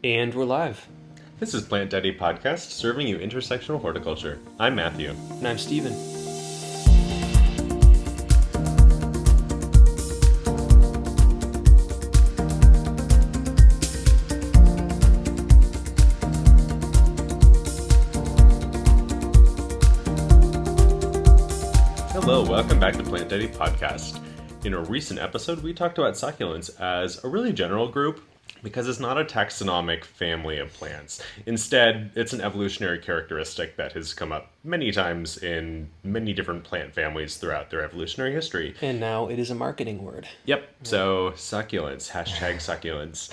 And we're live. This is Plant Daddy Podcast, serving you intersectional horticulture. I'm Matthew. And I'm Steven. Hello, welcome back to Plant Daddy Podcast. In a recent episode, we talked about succulents as a really general group because it's not a taxonomic family of plants. Instead, it's an evolutionary characteristic that has come up many times in many different plant families throughout their evolutionary history. And now it is a marketing word. Yep, so succulents, hashtag succulents.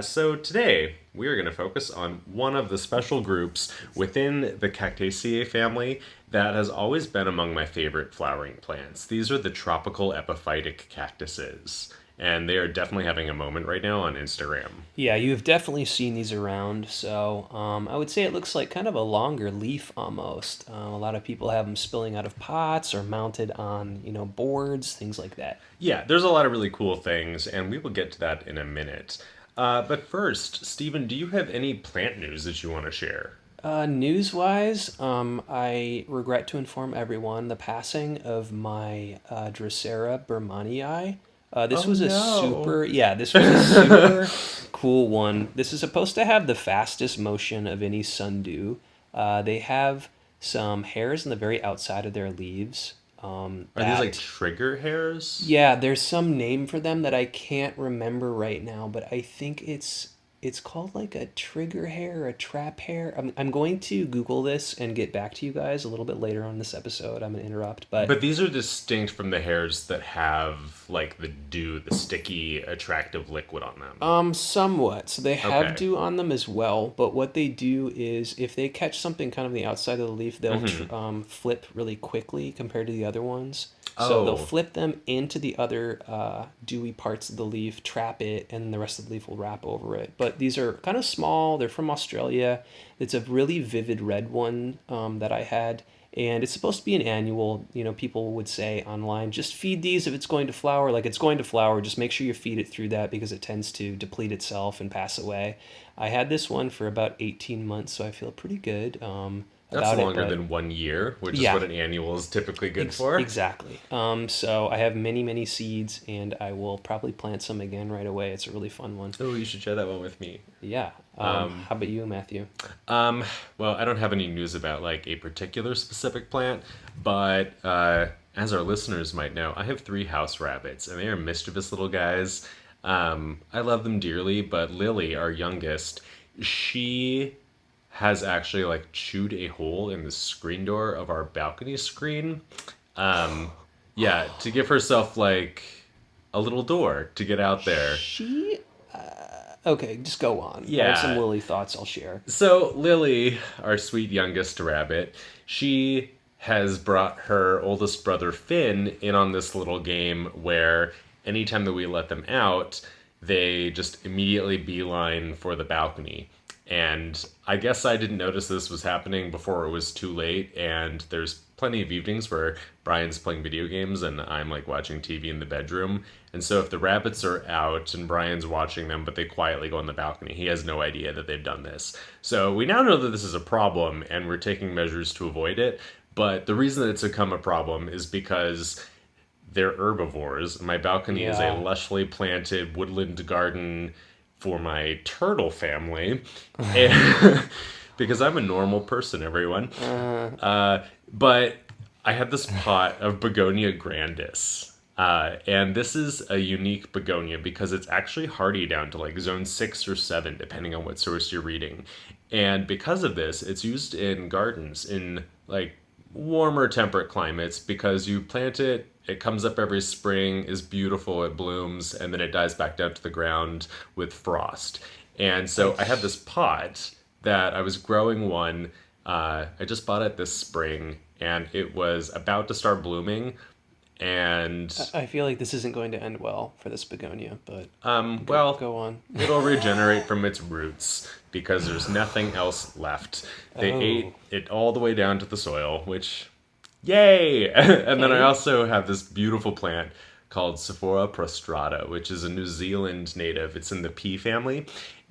So today, we are going to focus on one of the special groups within the Cactaceae family that has always been among my favorite flowering plants. These are the tropical epiphytic cactuses, and they are definitely having a moment right now on Instagram. Yeah, you've definitely seen these around, so I would say it looks like kind of a longer leaf almost. A lot of people have them spilling out of pots or mounted on, boards, things like that. Yeah, there's a lot of really cool things, and we will get to that in a minute. But first, Stephen, do you have any plant news that you want to share? News-wise, I regret to inform everyone the passing of my Drosera bermanii. This was a super cool one. This is supposed to have the fastest motion of any sundew. They have some hairs on the very outside of their leaves. Are these like trigger hairs? Yeah, there's some name for them that I can't remember right now, but I think it's called like a trigger hair or a trap hair. I'm going to Google this and get back to you guys a little bit later on this episode. I'm going to interrupt, But these are distinct from the hairs that have like the dew, the sticky, attractive liquid on them. Somewhat. So they have Okay. dew on them as well, but what they do is if they catch something kind of on the outside of the leaf, they'll flip really quickly compared to the other ones. So they'll flip them into the other dewy parts of the leaf, trap it, and then the rest of the leaf will wrap over it. But these are kind of small. They're from Australia. It's a really vivid red one that I had. And it's supposed to be an annual. People would say online, just feed these if it's going to flower. Like it's going to flower, just make sure you feed it through that because it tends to deplete itself and pass away. I had this one for about 18 months, so I feel pretty good. That's longer than 1 year, which is what an annual is typically good for. Exactly. So I have many, many seeds, and I will probably plant some again right away. It's a really fun one. Oh, you should share that one with me. Yeah. How about you, Matthew? Well, I don't have any news about like a particular specific plant, but as our listeners might know, I have 3 house rabbits, and they are mischievous little guys. I love them dearly, but Lily, our youngest, she has actually like chewed a hole in the screen door of our balcony screen. To give herself like a little door to get out there. Okay, just go on. Yeah. I have some Lily thoughts I'll share. So Lily, our sweet youngest rabbit, she has brought her oldest brother Finn in on this little game where anytime that we let them out, they just immediately beeline for the balcony. And I guess I didn't notice this was happening before it was too late, and there's plenty of evenings where Brian's playing video games and I'm like watching TV in the bedroom. And so if the rabbits are out and Brian's watching them, but they quietly go on the balcony, he has no idea that they've done this. So we now know that this is a problem and we're taking measures to avoid it. But the reason that it's become a problem is because they're herbivores. My balcony is a lushly planted woodland garden for my turtle family, and because I'm a normal person, everyone. But I had this pot of Begonia Grandis, and this is a unique begonia because it's actually hardy down to like zone 6 or 7, depending on what source you're reading. And because of this, it's used in gardens in like warmer temperate climates because you plant it, it comes up every spring, is beautiful, it blooms, and then it dies back down to the ground with frost. And so I had this pot that I was growing one. I just bought it this spring, and it was about to start blooming. And I feel like this isn't going to end well for this begonia, but go on. It'll regenerate from its roots because there's nothing else left. They ate it all the way down to the soil, which, yay! And then I also have this beautiful plant called Sephora prostrata, which is a New Zealand native. It's in the pea family.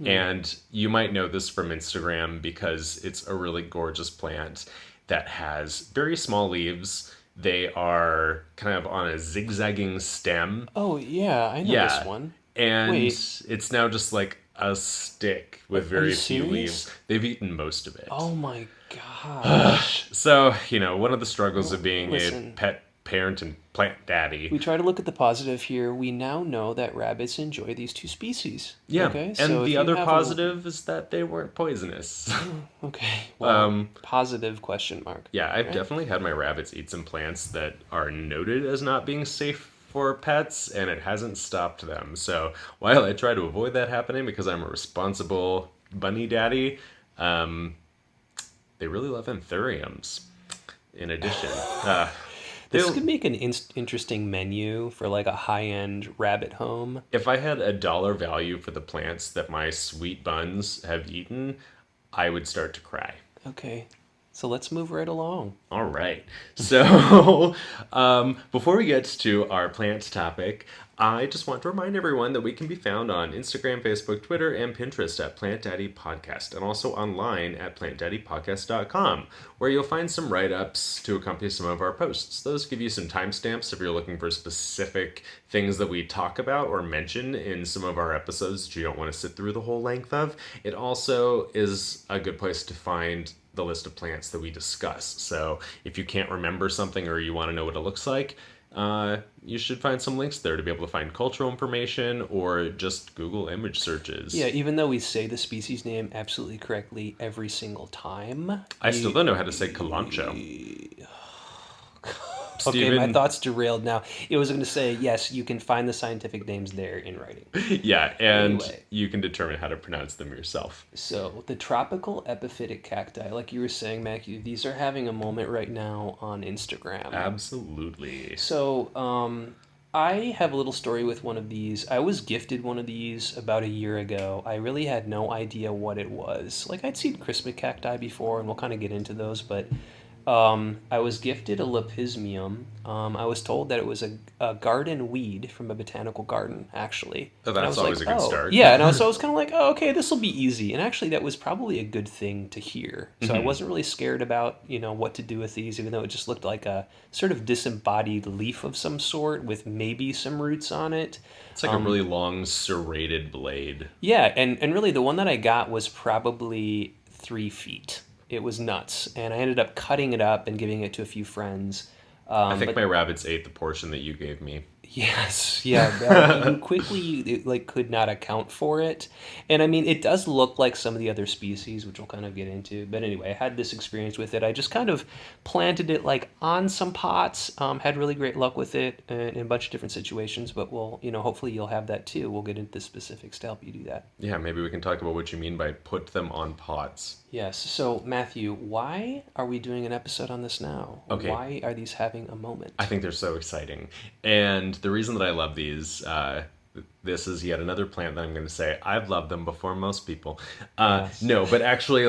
And you might know this from Instagram because it's a really gorgeous plant that has very small leaves. They are kind of on a zigzagging stem. Oh, yeah, I know this Yeah. one. And Wait, it's now just like a stick with are you very few serious? leaves. They've eaten most of it. Oh my gosh. So, one of the struggles of being a Listen, pet parent and plant daddy. we try to look at the positive here. We now know that rabbits enjoy these two species. Yeah. Okay, And so if the you other have positive is that they weren't poisonous. okay, well, positive question mark. Yeah, I've Right? definitely had my rabbits eat some plants that are noted as not being safe for pets, and it hasn't stopped them. So while I try to avoid that happening because I'm a responsible bunny daddy, they really love anthuriums. In addition, This they'll- could make an interesting menu for like a high-end rabbit home. if I had a dollar value for the plants that my sweet buns have eaten, I would start to cry. Okay, so let's move right along. All right. So, before we get to our plant topic, I just want to remind everyone that we can be found on Instagram, Facebook, Twitter, and Pinterest at Plant Daddy Podcast, and also online at plantdaddypodcast.com, where you'll find some write-ups to accompany some of our posts. Those give you some timestamps if you're looking for specific things that we talk about or mention in some of our episodes that you don't want to sit through the whole length of. It also is a good place to find the list of plants that we discuss. So if you can't remember something or you want to know what it looks like, you should find some links there to be able to find cultural information or just Google image searches. Yeah, even though we say the species name absolutely correctly every single time, I still don't know how to say Calancho. okay, my Steven, thoughts derailed now. It was going to say, yes, you can find the scientific names there in writing. yeah, and Anyway. you can determine how to pronounce them yourself. So, the tropical epiphytic cacti, like you were saying, Matthew, these are having a moment right now on Instagram. Absolutely. So, I have a little story with one of these. I was gifted one of these about a year ago. I really had no idea what it was. Like, I'd seen Christmas cacti before, and we'll kind of get into those, but I was gifted a lepismium. I was told that it was a garden weed from a botanical garden, actually. Oh, And I that's was always like, a good oh. start. Yeah, and I was kind of like, oh, okay, this will be easy. And actually, that was probably a good thing to hear. So I wasn't really scared about, what to do with these, even though it just looked like a sort of disembodied leaf of some sort with maybe some roots on it. It's like a really long serrated blade. Yeah, and really the one that I got was probably 3 feet. It was nuts, and I ended up cutting it up and giving it to a few friends. I think my rabbits ate the portion that you gave me. Yes, yeah, you quickly could not account for it, and I mean it does look like some of the other species, which we'll kind of get into. But anyway, I had this experience with it. I just kind of planted it like on some pots. Had really great luck with it in a bunch of different situations. But we'll, hopefully you'll have that too. We'll get into the specifics to help you do that. Yeah, maybe we can talk about what you mean by put them on pots. Yes. So Matthew, why are we doing an episode on this now? Okay. Why are these having a moment? I think they're so exciting. And the reason that I love these, this is yet another plant that I'm going to say, I've loved them before most people. Yes. No, but actually,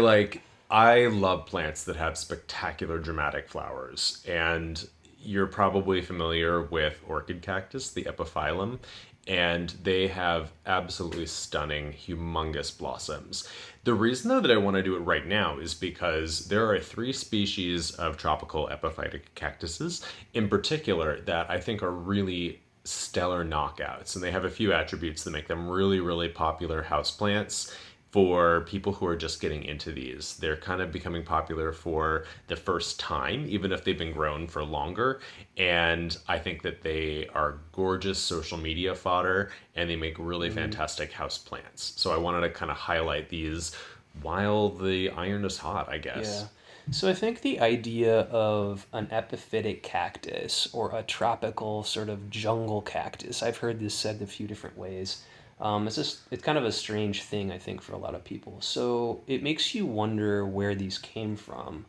I love plants that have spectacular dramatic flowers. And you're probably familiar with Orchid Cactus, the epiphyllum. And they have absolutely stunning, humongous blossoms. The reason, though, that I want to do it right now is because there are 3 species of tropical epiphytic cactuses in particular that I think are really stellar knockouts. And they have a few attributes that make them really, really popular houseplants for people who are just getting into these. They're kind of becoming popular for the first time, even if they've been grown for longer. And I think that they are gorgeous social media fodder and they make really fantastic house plants. So I wanted to kind of highlight these while the iron is hot, I guess. Yeah. So I think the idea of an epiphytic cactus or a tropical sort of jungle cactus, I've heard this said a few different ways. It's kind of a strange thing, I think, for a lot of people. So it makes you wonder where these came from.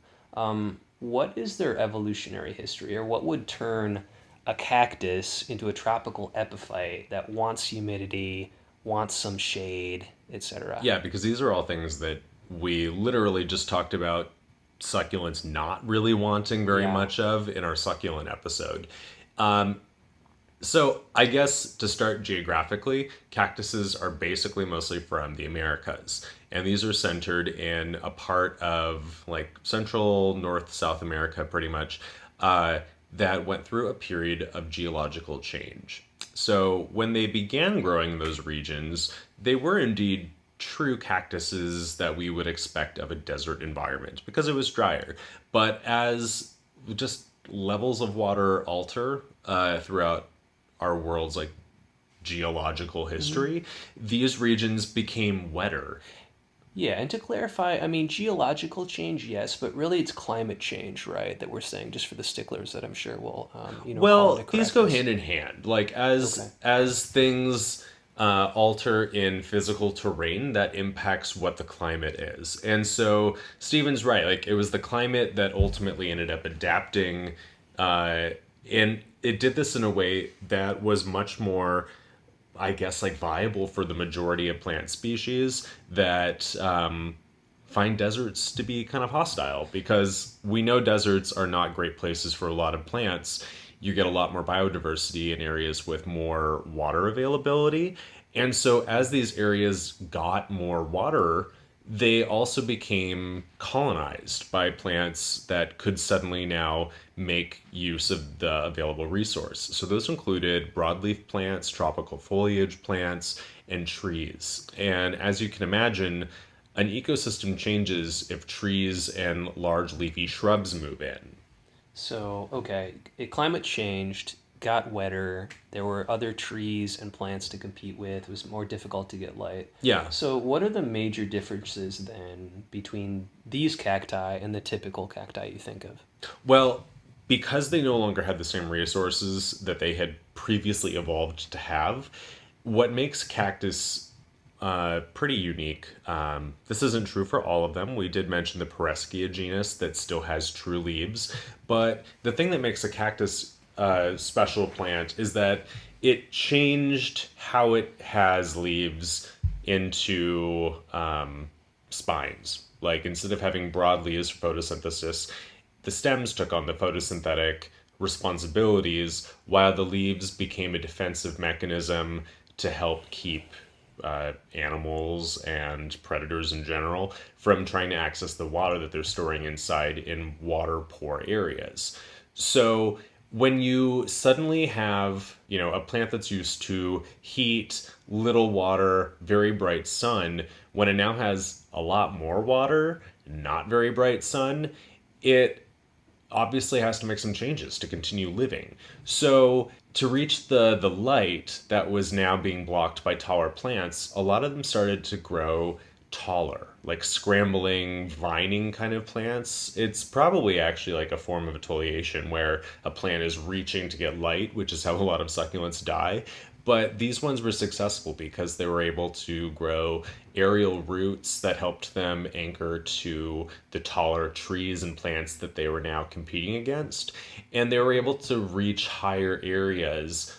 What is their evolutionary history, or what would turn a cactus into a tropical epiphyte that wants humidity, wants some shade, etc.? Yeah, because these are all things that we literally just talked about succulents not really wanting very much of in our succulent episode. So I guess to start geographically, cactuses are basically mostly from the Americas. And these are centered in a part of like Central, North, South America, pretty much, uh, that went through a period of geological change. So when they began growing in those regions, they were indeed true cactuses that we would expect of a desert environment because it was drier. But as just levels of water alter throughout our world's like geological Hmm. history, these regions became wetter. Yeah, and to clarify, I mean, geological change, yes, but really it's climate change, right? That we're saying, just for the sticklers that I'm sure will, call into Well, these go correctness. hand in hand. Like Okay. as things alter in physical terrain, that impacts what the climate is. And so Stephen's right. Like it was the climate that ultimately ended up adapting, uh, and it did this in a way that was much more, I guess, like viable for the majority of plant species that find deserts to be kind of hostile because we know deserts are not great places for a lot of plants. You get a lot more biodiversity in areas with more water availability. And so, as these areas got more water, they also became colonized by plants that could suddenly now make use of the available resource. So those included broadleaf plants, tropical foliage plants, and trees. And as you can imagine, an ecosystem changes if trees and large leafy shrubs move in. So, okay, climate changed, got wetter, there were other trees and plants to compete with, it was more difficult to get light. Yeah. So, what are the major differences then between these cacti and the typical cacti you think of? Well, because they no longer had the same resources that they had previously evolved to have, what makes cactus pretty unique. This isn't true for all of them. We did mention the Pereschia genus that still has true leaves, but the thing that makes a cactus special plant is that it changed how it has leaves into spines. Like instead of having broad leaves for photosynthesis, the stems took on the photosynthetic responsibilities while the leaves became a defensive mechanism to help keep animals and predators in general from trying to access the water that they're storing inside in water poor areas. So when you suddenly have, a plant that's used to heat, little water, very bright sun, when it now has a lot more water, not very bright sun, it obviously has to make some changes to continue living. So to reach the light that was now being blocked by taller plants, a lot of them started to grow taller, like scrambling, vining kind of plants. It's probably actually like a form of foliation where a plant is reaching to get light, which is how a lot of succulents die. But these ones were successful because they were able to grow aerial roots that helped them anchor to the taller trees and plants that they were now competing against. And they were able to reach higher areas,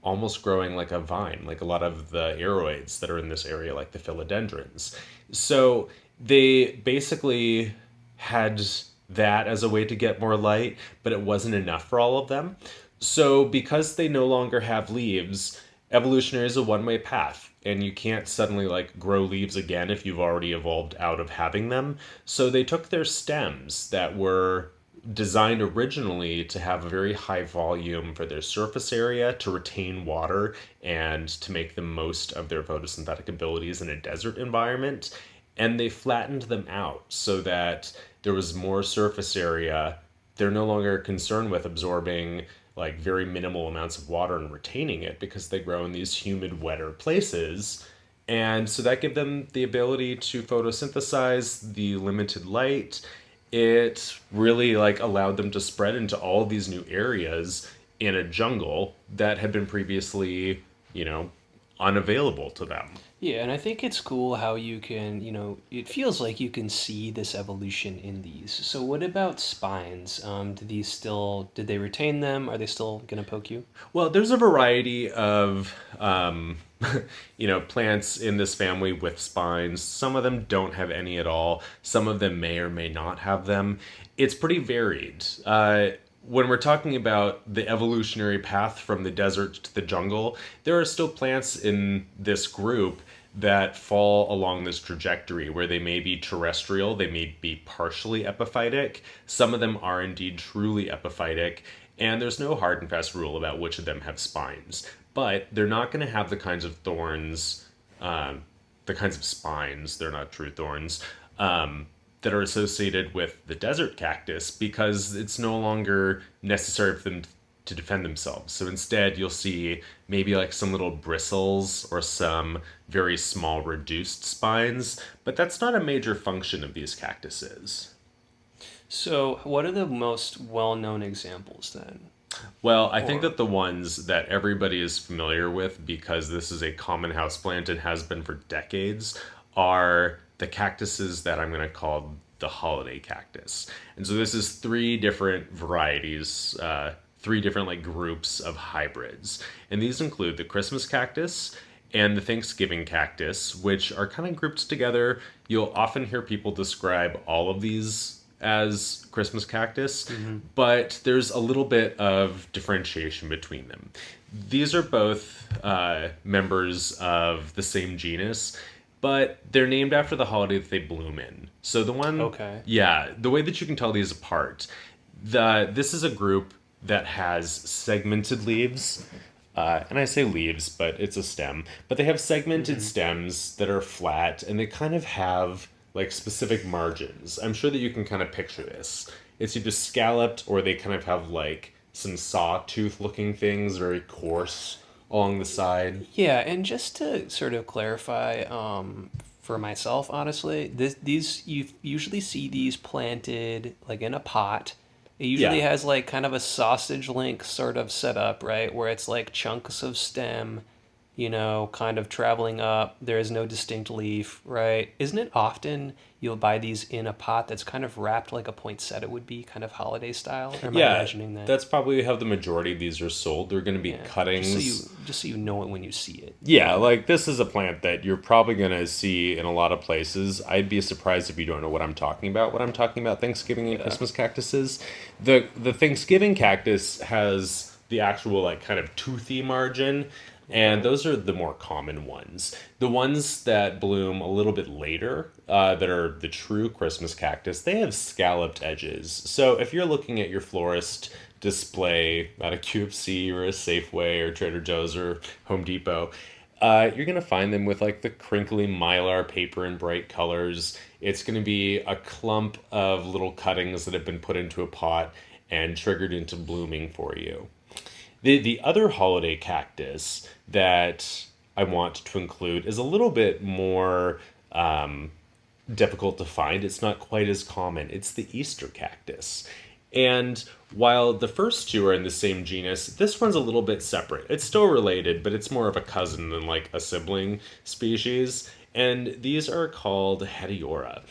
almost growing like a vine, like a lot of the aeroids that are in this area, like the philodendrons. So they basically had that as a way to get more light, but it wasn't enough for all of them. So, because they no longer have leaves, evolutionary is a one way path, and you can't suddenly like grow leaves again if you've already evolved out of having them. So, they took their stems that were designed originally to have a very high volume for their surface area to retain water and to make the most of their photosynthetic abilities in a desert environment. And they flattened them out so that there was more surface area. They're no longer concerned with absorbing like very minimal amounts of water and retaining it because they grow in these humid, wetter places. And so that gave them the ability to photosynthesize the limited light. It really like allowed them to spread into all of these new areas in a jungle that had been previously, you know, unavailable to them. Yeah, and I think it's cool how you can, it feels like you can see this evolution in these. So what about spines? Did they retain them? Are they still gonna poke you? Well, there's a variety of plants in this family with spines. Some of them don't have any at all. Some of them may or may not have them. It's pretty varied. when we're talking about the evolutionary path from the desert to the jungle, there are still plants in this group that fall along this trajectory where they may be terrestrial, they may be partially epiphytic. Some of them are indeed truly epiphytic, and there's no hard and fast rule about which of them have spines. But they're not going to have the kinds of thorns, the kinds of spines, they're not true thorns, that are associated with the desert cactus because it's no longer necessary for them to defend themselves. So instead, you'll see maybe like some little bristles or some very small reduced spines, but that's not a major function of these cactuses. So, what are the most well-known examples then? Well, I think that the ones that everybody is familiar with, because this is a common houseplant and has been for decades, are the cactuses that I'm going to call the Holiday Cactus. And so this is three different varieties, three different like groups of hybrids. And these include the Christmas cactus and the Thanksgiving cactus, which are kind of grouped together. You'll often hear people describe all of these as Christmas cactus, but there's a little bit of differentiation between them. These are both members of the same genus, but they're named after the holiday that they bloom in. So the one, the way that you can tell these apart, this is a group that has segmented leaves, and I say leaves, but it's a stem. But they have segmented stems that are flat, and they kind of have like specific margins. I'm sure that you can kind of picture this. It's either scalloped or they kind of have like some sawtooth looking things, very coarse along the side. Yeah, and just to sort of clarify, for myself, honestly, these you usually see these planted like in a pot. It usually has like kind of a sausage link sort of setup, right? Where it's like chunks of stem, kind of traveling up. There is no distinct leaf, right? Isn't it often you'll buy these in a pot that's kind of wrapped like a poinsettia would be, kind of holiday style? Or am I imagining that? That's probably how the majority of these are sold. They're going to be cuttings. Just so you know it when you see it. Yeah, like this is a plant that you're probably going to see in a lot of places. I'd be surprised if you don't know what I'm talking about. What I'm talking about Thanksgiving and Christmas cactuses. The Thanksgiving cactus has the actual like kind of toothy margin. And those are the more common ones. The ones that bloom a little bit later, that are the true Christmas cactus, they have scalloped edges. So if you're looking at your florist display at a QFC or a Safeway or Trader Joe's or Home Depot, you're going to find them with like the crinkly mylar paper in bright colors. It's going to be a clump of little cuttings that have been put into a pot and triggered into blooming for you. The other holiday cactus that I want to include is a little bit more difficult to find. It's not quite as common. It's the Easter cactus. And while the first two are in the same genus, this one's a little bit separate. It's still related, but it's more of a cousin than like a sibling species. And these are called Hediora.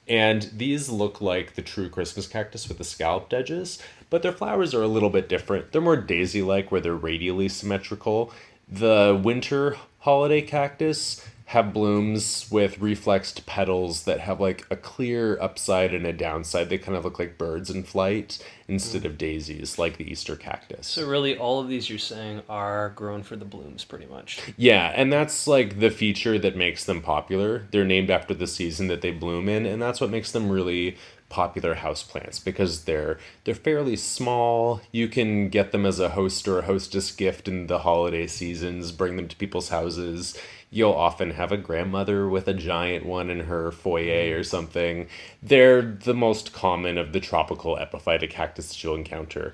And these look like the true Christmas cactus with the scalloped edges, but their flowers are a little bit different. They're more daisy-like where they're radially symmetrical. The winter holiday cactus have blooms with reflexed petals that have like a clear upside and a downside. They kind of look like birds in flight instead of daisies, like the Easter cactus. So really all of these you're saying are grown for the blooms pretty much. Yeah, and that's like the feature that makes them popular. They're named after the season that they bloom in, and that's what makes them really popular houseplants because they're fairly small. You can get them as a host or a hostess gift in the holiday seasons, bring them to people's houses. You'll often have a grandmother with a giant one in her foyer or something. They're the most common of the tropical epiphytic cactus that you'll encounter.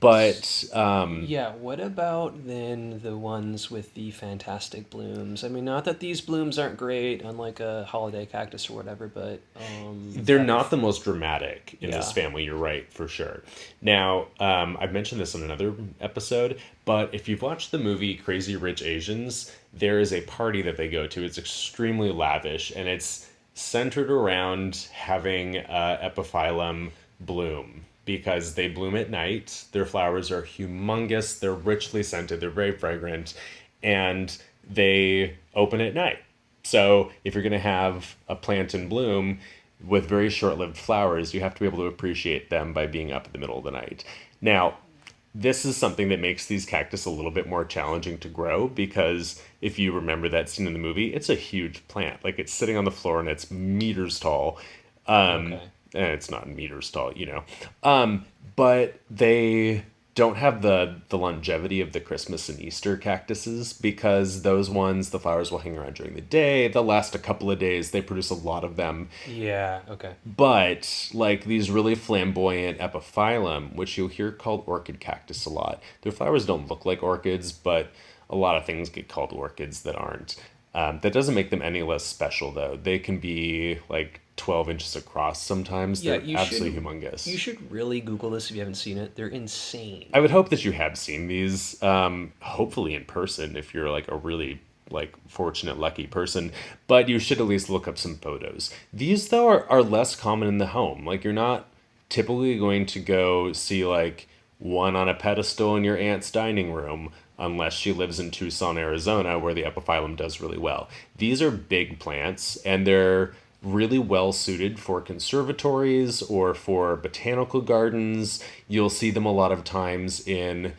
But what about then the ones with the fantastic blooms? I mean, not that these blooms aren't great, unlike a holiday cactus or whatever, but they're not the most dramatic in this family. You're right, for sure. Now, I've mentioned this in another episode, but if you've watched the movie Crazy Rich Asians, there is a party that they go to. It's extremely lavish, and it's centered around having epiphyllum bloom. Because they bloom at night, their flowers are humongous, they're richly scented, they're very fragrant, and they open at night. So if you're going to have a plant in bloom with very short-lived flowers, you have to be able to appreciate them by being up in the middle of the night. Now, this is something that makes these cactus a little bit more challenging to grow because if you remember that scene in the movie, it's a huge plant. Like it's sitting on the floor and it's meters tall. Okay. And it's not meters tall, you know. But they don't have the longevity of the Christmas and Easter cactuses because those ones, the flowers will hang around during the day. They'll last a couple of days. They produce a lot of them. Yeah, okay. But like these really flamboyant epiphyllum, which you'll hear called orchid cactus a lot, their flowers don't look like orchids, but a lot of things get called orchids that aren't. That doesn't make them any less special, though. They can be like 12 inches across sometimes. Yeah, They're absolutely humongous. You should really Google this if you haven't seen it. They're insane. I would hope that you have seen these, hopefully in person if you're like a really like fortunate, lucky person. But you should at least look up some photos. These, though, are less common in the home. Like you're not typically going to go see like one on a pedestal in your aunt's dining room unless she lives in Tucson, Arizona, where the epiphyllum does really well. These are big plants, and they're really well suited for conservatories or for botanical gardens. You'll see them a lot of times in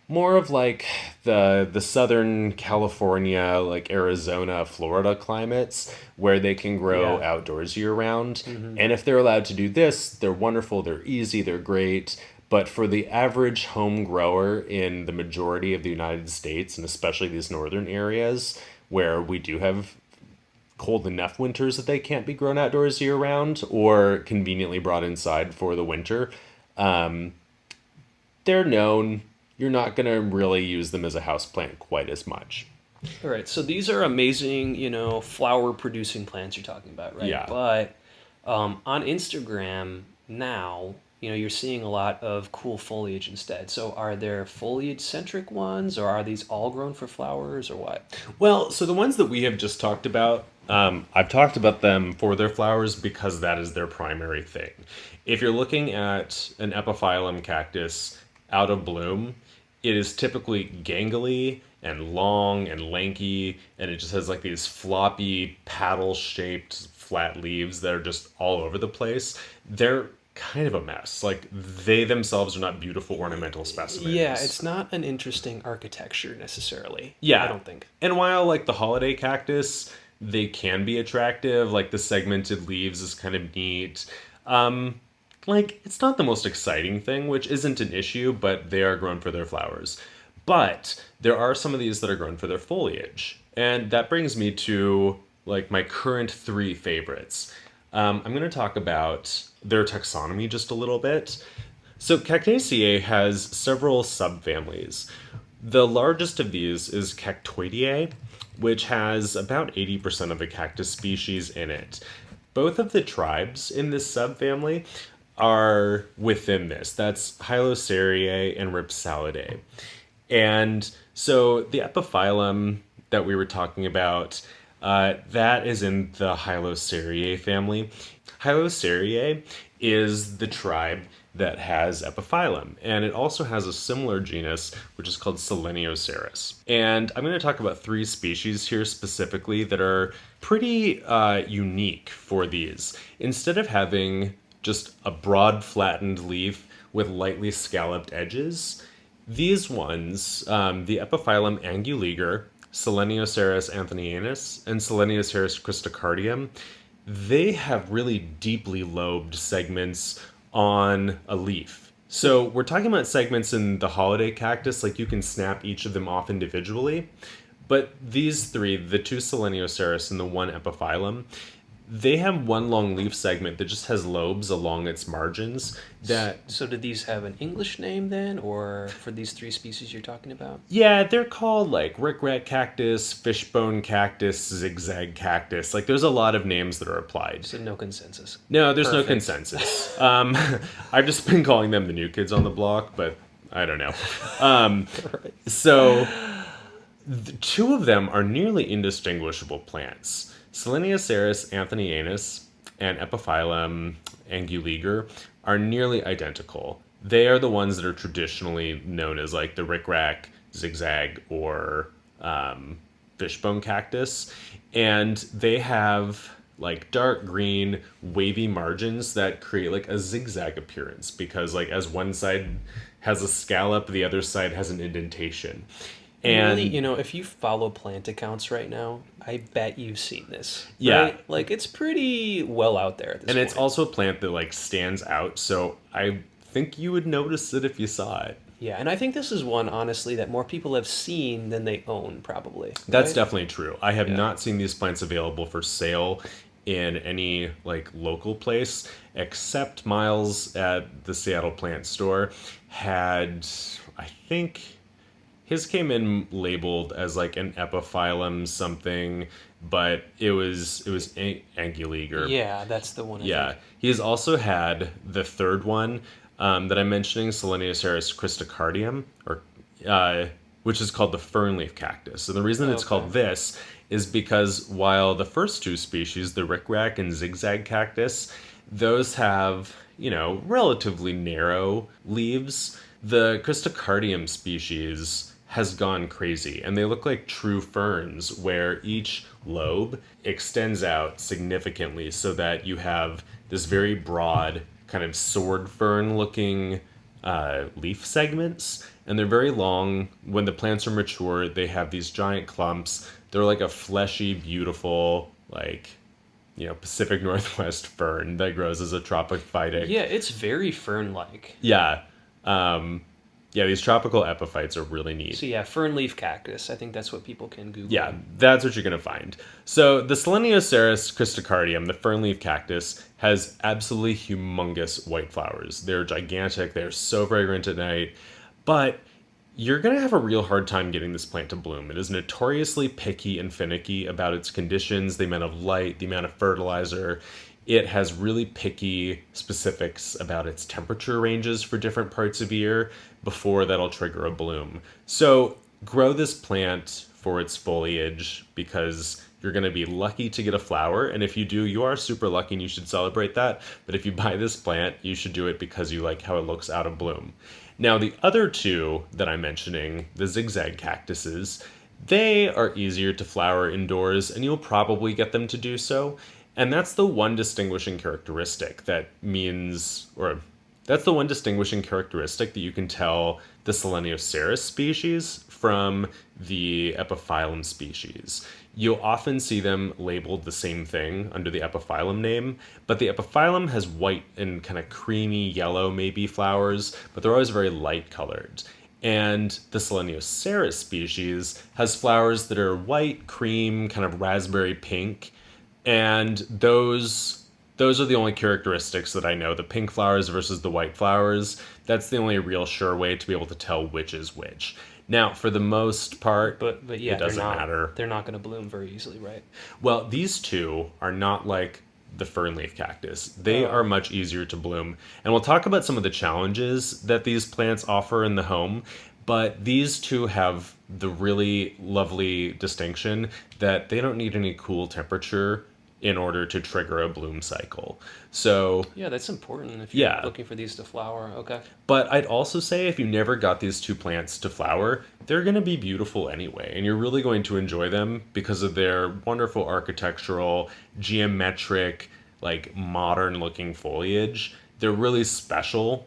more of like the Southern California, like Arizona, Florida climates where they can grow outdoors year round. And if they're allowed to do this, they're wonderful, they're easy, they're great. But for the average home grower in the majority of the United States, and especially these northern areas where we do have cold enough winters that they can't be grown outdoors year round or conveniently brought inside for the winter, they're known. You're not going to really use them as a houseplant quite as much. All right, so these are amazing, flower producing plants you're talking about, right? Yeah. But on Instagram now, you're seeing a lot of cool foliage instead. So are there foliage centric ones, or are these all grown for flowers, or what? Well, so the ones that we have just talked about, I've talked about them for their flowers because that is their primary thing. If you're looking at an epiphyllum cactus out of bloom, it is typically gangly and long and lanky, and it just has like these floppy paddle-shaped flat leaves that are just all over the place. They're kind of a mess. Like they themselves are not beautiful ornamental specimens. Yeah, it's not an interesting architecture necessarily. Yeah, I don't think. And while like the holiday cactus, they can be attractive. Like the segmented leaves is kind of neat. Like it's not the most exciting thing, which isn't an issue, but they are grown for their flowers. But there are some of these that are grown for their foliage, and that brings me to like my current 3 favorites. I'm going to talk about their taxonomy just a little bit. So Cactaceae has several subfamilies. The largest of these is Cactoideae, which has about 80% of the cactus species in it. Both of the tribes in this subfamily are within this. That's Hylocereae and Ripsalidae. And so the epiphyllum that we were talking about, that is in the Hylocereae family. Hylocereae is the tribe that has epiphyllum, and it also has a similar genus, which is called Selenioceras. And I'm going to talk about 3 species here specifically that are pretty unique for these. Instead of having just a broad flattened leaf with lightly scalloped edges, these ones, the Epiphyllum anguliger, Selenioceras anthonianus, and Selenioceras cristocardium, they have really deeply lobed segments on a leaf. So we're talking about segments in the holiday cactus, like you can snap each of them off individually. But these 3, the 2 Selenioceras and the 1 Epiphyllum, they have one long leaf segment that just has lobes along its margins. So do these have an English name then, or for these 3 species you're talking about? Yeah, they're called like rickrack cactus, fishbone cactus, zigzag cactus. Like there's a lot of names that are applied. So no consensus. No, there's no consensus. I've just been calling them the new kids on the block, but I don't know. Right. So 2 of them are nearly indistinguishable plants. Selenioceras anthonianus and Epiphyllum anguliger are nearly identical. They are the ones that are traditionally known as like the rickrack, zigzag, or fishbone cactus. And they have like dark green wavy margins that create like a zigzag appearance, because like as one side has a scallop, the other side has an indentation. And really, if you follow plant accounts right now, I bet you've seen this. Yeah. Right? Like, it's pretty well out there at this And point. it's also a plant that like stands out, so I think you would notice it if you saw it. Yeah, and I think this is one, honestly, that more people have seen than they own, probably. That's right? definitely true. I have not seen these plants available for sale in any like local place, except Miles at the Seattle plant store had, I think his came in labeled as like an epiphyllum something, but it was Anguliger. Yeah, that's the one. Yeah, he has also had the third one that I'm mentioning, Selenia cristocardium, or which is called the fernleaf cactus. And the reason it's called this is because while the first two species, the rickrack and zigzag cactus, those have relatively narrow leaves, the cristocardium species has gone crazy, and they look like true ferns where each lobe extends out significantly so that you have this very broad kind of sword fern looking leaf segments, and they're very long. When the plants are mature, they have these giant clumps. They're like a fleshy, beautiful, like Pacific Northwest fern that grows as a tropophytic. Yeah, it's very fern-like. Yeah. Yeah, these tropical epiphytes are really neat. So yeah, fern-leaf cactus. I think that's what people can Google. Yeah, that's what you're going to find. So the Selenioceras cristocardium, the fernleaf cactus, has absolutely humongous white flowers. They're gigantic. They're so fragrant at night. But you're going to have a real hard time getting this plant to bloom. It is notoriously picky and finicky about its conditions, the amount of light, the amount of fertilizer. It has really picky specifics about its temperature ranges for different parts of year before that'll trigger a bloom. So grow this plant for its foliage, because you're going to be lucky to get a flower. And if you do, you are super lucky and you should celebrate that. But if you buy this plant, you should do it because you like how it looks out of bloom. Now, the other two that I'm mentioning, the zigzag cactuses, they are easier to flower indoors, and you'll probably get them to do so. And that's the one distinguishing characteristic that you can tell the Selenioceras species from the Epiphyllum species. You'll often see them labeled the same thing under the Epiphyllum name, but the Epiphyllum has white and kind of creamy yellow maybe flowers, but they're always very light colored. And the Selenioceras species has flowers that are white, cream, kind of raspberry pink, and those are the only characteristics that I know. The pink flowers versus the white flowers, that's the only real sure way to be able to tell which is which. Now, for the most part, but yeah, it doesn't matter. They're not going to bloom very easily, right? Well, these two are not like the fernleaf cactus. They are much easier to bloom. And we'll talk about some of the challenges that these plants offer in the home. But these two have the really lovely distinction that they don't need any cool temperature in order to trigger a bloom cycle. So yeah, that's important if you're looking for these to flower. Okay. But I'd also say if you never got these two plants to flower, they're going to be beautiful anyway, and you're really going to enjoy them because of their wonderful architectural, geometric, like modern looking foliage. They're really special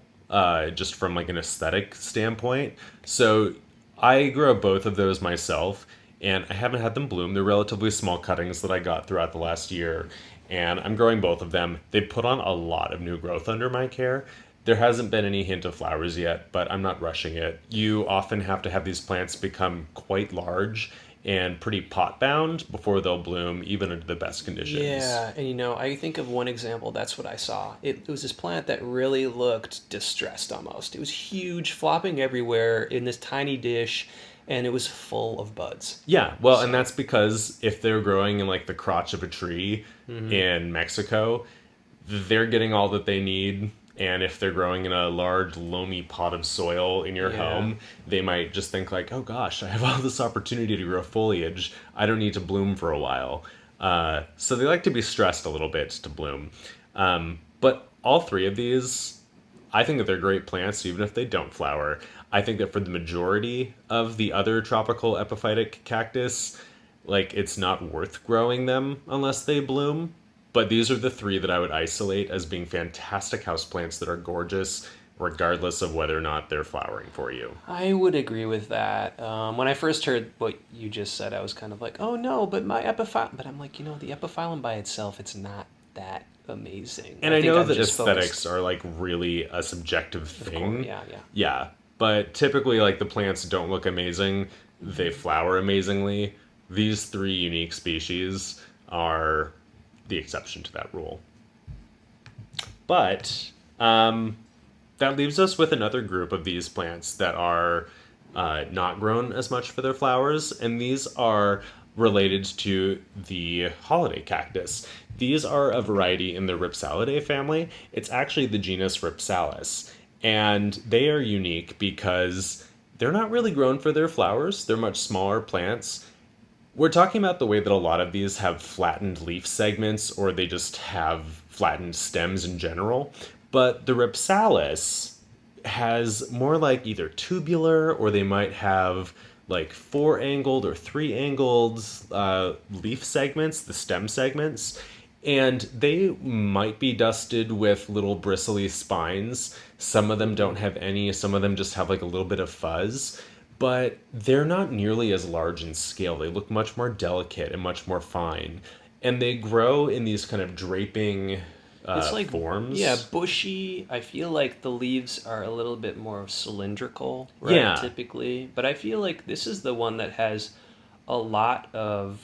just from like an aesthetic standpoint. So I grow both of those myself, and I haven't had them bloom. They're relatively small cuttings that I got throughout the last year, and I'm growing both of them. They put on a lot of new growth under my care. There hasn't been any hint of flowers yet, but I'm not rushing it. You often have to have these plants become quite large and pretty pot bound before they'll bloom, even under the best conditions. Yeah, and I think of one example. That's what I saw. It was this plant that really looked distressed almost. It was huge, flopping everywhere in this tiny dish, and it was full of buds. Yeah, well, and that's because if they're growing in like the crotch of a tree in Mexico, they're getting all that they need. And if they're growing in a large, loamy pot of soil in your home, they might just think like, oh gosh, I have all this opportunity to grow foliage. I don't need to bloom for a while. So they like to be stressed a little bit to bloom. But all three of these, I think that they're great plants, even if they don't flower. I think that for the majority of the other tropical epiphytic cactus, like it's not worth growing them unless they bloom. But these are the three that I would isolate as being fantastic houseplants that are gorgeous, regardless of whether or not they're flowering for you. I would agree with that. When I first heard what you just said, I was kind of like, oh no, but my epiphyllum. But I'm like, the epiphyllum by itself, it's not that amazing. And I think know I'm that just aesthetics focused. are like really a subjective Of thing. course, yeah, yeah. Yeah, but typically like the plants don't look amazing. They flower amazingly. These three unique species are the exception to that rule. But that leaves us with another group of these plants that are not grown as much for their flowers, and these are related to the holiday cactus. These are a variety in the Rhipsalidae family. It's actually the genus Rhipsalis, and they are unique because they're not really grown for their flowers. They're much smaller plants. We're talking about the way that a lot of these have flattened leaf segments, or they just have flattened stems in general. But the Rhipsalis has more like either tubular, or they might have like 4-angled or 3-angled leaf segments, the stem segments. And they might be dusted with little bristly spines. Some of them don't have any, some of them just have like a little bit of fuzz. But they're not nearly as large in scale. They look much more delicate and much more fine. And they grow in these kind of draping It's like, forms. yeah, bushy. I feel like the leaves are a little bit more cylindrical, right? Yeah. Typically. But I feel like this is the one that has a lot of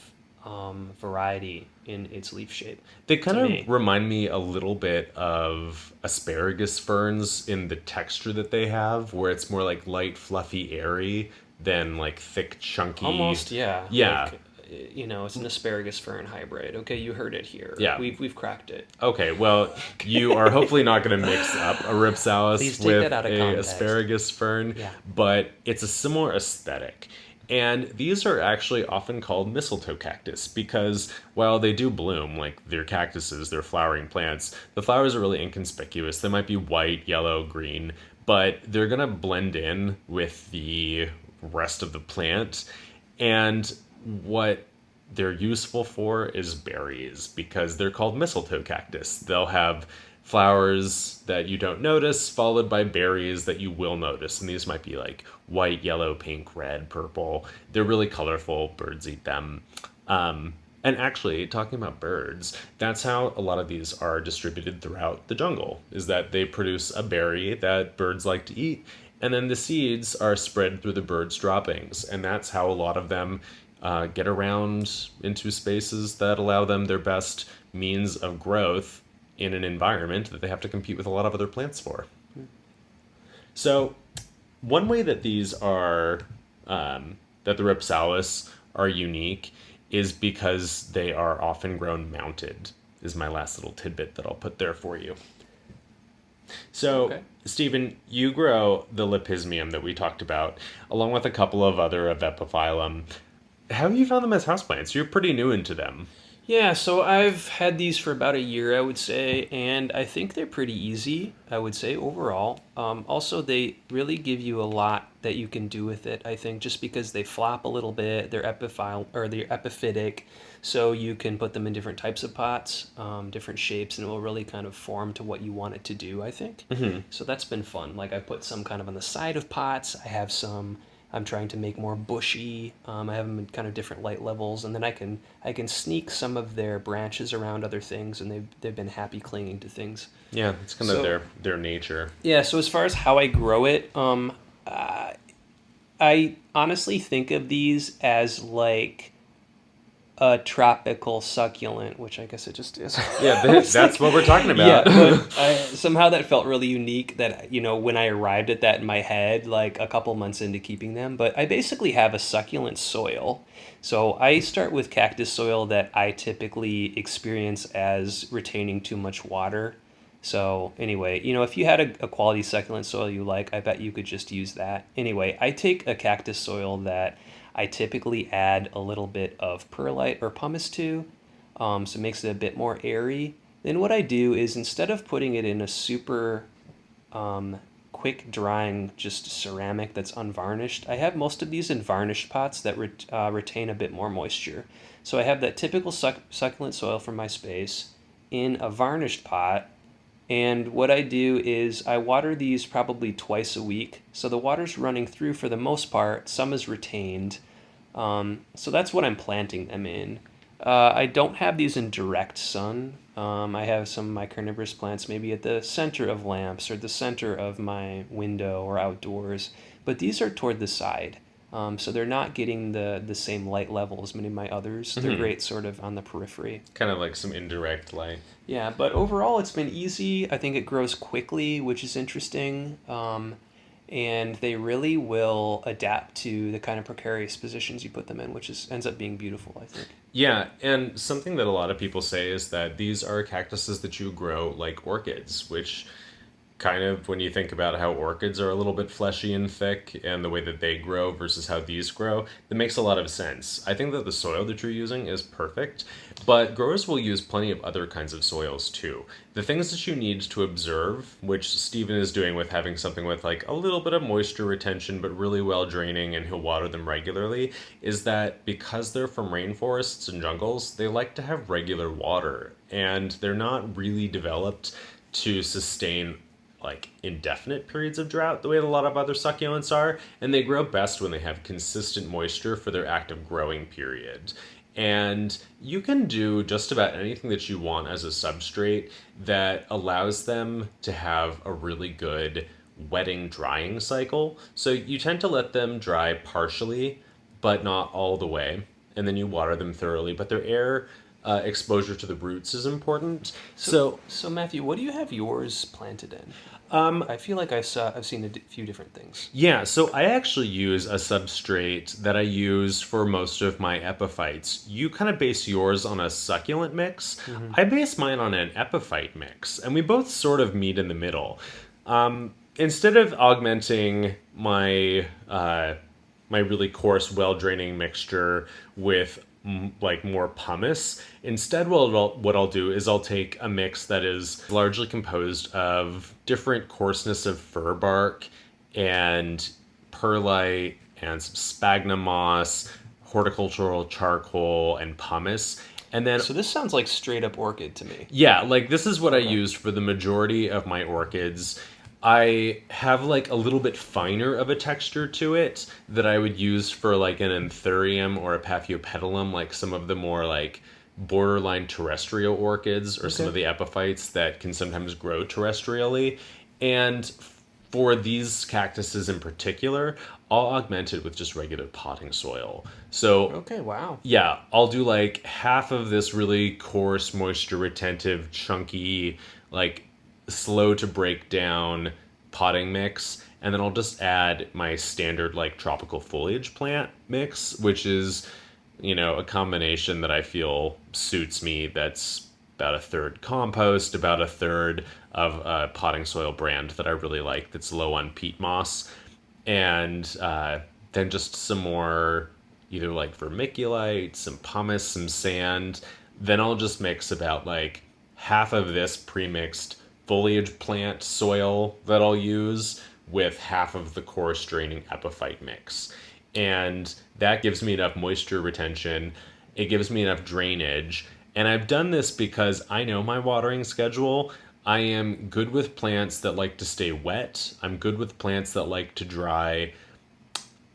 variety in its leaf shape. They kind of remind me a little bit of asparagus ferns in the texture that they have, where it's more like light, fluffy, airy than like thick, chunky. Almost, yeah. Yeah. Like, it's an asparagus fern hybrid. Okay, you heard it here. Yeah. We've cracked it. Okay, well, you are hopefully not going to mix up a Rhipsalis with that out of a context. asparagus fern, Yeah. but it's a similar aesthetic. And these are actually often called mistletoe cactus because while they do bloom, like they're cactuses, they're flowering plants, the flowers are really inconspicuous. They might be white, yellow, green, but they're going to blend in with the rest of the plant. And what they're useful for is berries because they're called mistletoe cactus. They'll have flowers that you don't notice, followed by berries that you will notice. And these might be like white, yellow, pink, red, purple. They're really colorful. Birds eat them. And actually, talking about birds, that's how a lot of these are distributed throughout the jungle, is that they produce a berry that birds like to eat, and then the seeds are spread through the birds' droppings. And that's how a lot of them get around into spaces that allow them their best means of growth in an environment that they have to compete with a lot of other plants for. So one way that these are, that the Rhipsalis are unique is because they are often grown mounted, is my last little tidbit that I'll put there for you. So, okay. Stephen, you grow the Lepismium that we talked about, along with a couple of other of Epiphyllum. How have you found them as houseplants? You're pretty new into them. Yeah, so I've had these for about a year, I would say, and I think they're pretty easy, I would say, overall. Also, they really give you a lot that you can do with it, I think, just because they flop a little bit, they're epiphytic, so you can put them in different types of pots, different shapes, and it will really kind of form to what you want it to do, I think. Mm-hmm. So that's been fun. Like, I put some kind of on the side of pots, I have some I'm trying to make more bushy. I have them in kind of different light levels, and then I can sneak some of their branches around other things, and they've been happy clinging to things. Yeah, it's kind of their nature. Yeah. So as far as how I grow it, I honestly think of these as like a tropical succulent, which I guess it just is. Yeah, that's what we're talking about. Yeah, but somehow that felt really unique that, when I arrived at that in my head, like a couple months into keeping them. But I basically have a succulent soil. So I start with cactus soil that I typically experience as retaining too much water. So anyway, if you had a quality succulent soil you like, I bet you could just use that. Anyway, I take a cactus soil that I typically add a little bit of perlite or pumice to, so it makes it a bit more airy. Then what I do is instead of putting it in a super quick drying just ceramic that's unvarnished, I have most of these in varnished pots that retain a bit more moisture. So I have that typical succulent soil from my space, in a varnished pot. And what I do is I water these probably twice a week. So the water's running through for the most part. Some is retained. So that's what I'm planting them in. I don't have these in direct sun. I have some of my carnivorous plants maybe at the center of lamps or the center of my window or outdoors. But these are toward the side. So they're not getting the same light level as many of my others. They're great sort of on the periphery. Kind of like some indirect light. Yeah, but overall it's been easy. I think it grows quickly, which is interesting. And they really will adapt to the kind of precarious positions you put them in, which ends up being beautiful, I think. Yeah, and something that a lot of people say is that these are cactuses that you grow like orchids, which kind of, when you think about how orchids are a little bit fleshy and thick and the way that they grow versus how these grow, that makes a lot of sense. I think that the soil that you're using is perfect, but growers will use plenty of other kinds of soils too. The things that you need to observe, which Steven is doing with having something with like a little bit of moisture retention but really well draining, and he'll water them regularly, is that because they're from rainforests and jungles, they like to have regular water, and they're not really developed to sustain like indefinite periods of drought the way that a lot of other succulents are, and they grow best when they have consistent moisture for their active growing period. And you can do just about anything that you want as a substrate that allows them to have a really good wetting drying cycle. So you tend to let them dry partially, but not all the way, and then you water them thoroughly, but their air exposure to the roots is important. So Matthew, what do you have yours planted in? I feel like I've seen a few different things. Yeah, so I actually use a substrate that I use for most of my epiphytes. You kind of base yours on a succulent mix. Mm-hmm. I base mine on an epiphyte mix, and we both sort of meet in the middle. Instead of augmenting my my really coarse, well-draining mixture with like more pumice, instead what I'll do is I'll take a mix that is largely composed of different coarseness of fir bark and perlite and some sphagnum moss, horticultural charcoal, and pumice. And then, so this sounds like straight up orchid to me. Yeah, like this is what I used for the majority of my orchids. I have like a little bit finer of a texture to it that I would use for like an anthurium or a paphiopedilum, like some of the more like borderline terrestrial orchids or some of the epiphytes that can sometimes grow terrestrially. And for these cactuses in particular, I'll augment it with just regular potting soil. So, okay, wow. Yeah, I'll do like half of this really coarse, moisture retentive, chunky, like slow to break down potting mix, and then I'll just add my standard like tropical foliage plant mix, which is, you know, a combination that I feel suits me. That's about a third compost, about a third of a potting soil brand that I really like that's low on peat moss, and then just some more either like vermiculite, some pumice, some sand. Then I'll just mix about like half of this pre-mixed foliage plant soil that I'll use with half of the coarse draining epiphyte mix. And that gives me enough moisture retention. It gives me enough drainage. And I've done this because I know my watering schedule. I am good with plants that like to stay wet. I'm good with plants that like to dry.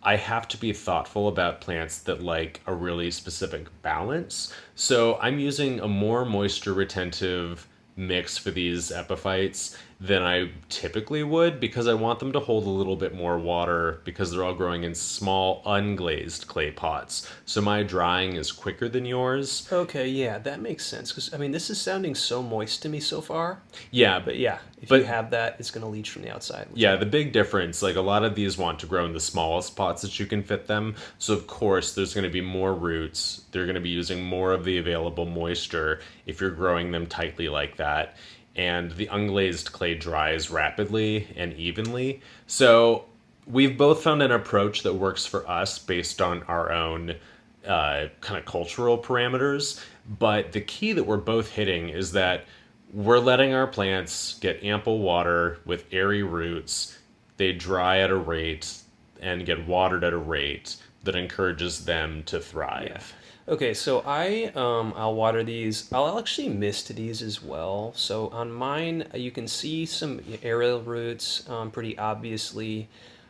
I have to be thoughtful about plants that like a really specific balance. So I'm using a more moisture retentive mix for these epiphytes than I typically would, because I want them to hold a little bit more water because they're all growing in small unglazed clay pots. So my drying is quicker than yours. Okay, yeah, that makes sense, because I mean this is sounding so moist to me so far. Yeah, but yeah, if you have that, it's going to leach from the outside. Yeah, the big difference, like a lot of these want to grow in the smallest pots that you can fit them. So of course there's going to be more roots. They're going to be using more of the available moisture if you're growing them tightly like that. And the unglazed clay dries rapidly and evenly. So we've both found an approach that works for us based on our own kind of cultural parameters. But the key that we're both hitting is that we're letting our plants get ample water with airy roots. They dry at a rate and get watered at a rate that encourages them to thrive. Okay, so I'll water these. I'll actually mist these as well. So on mine, you can see some aerial roots pretty obviously.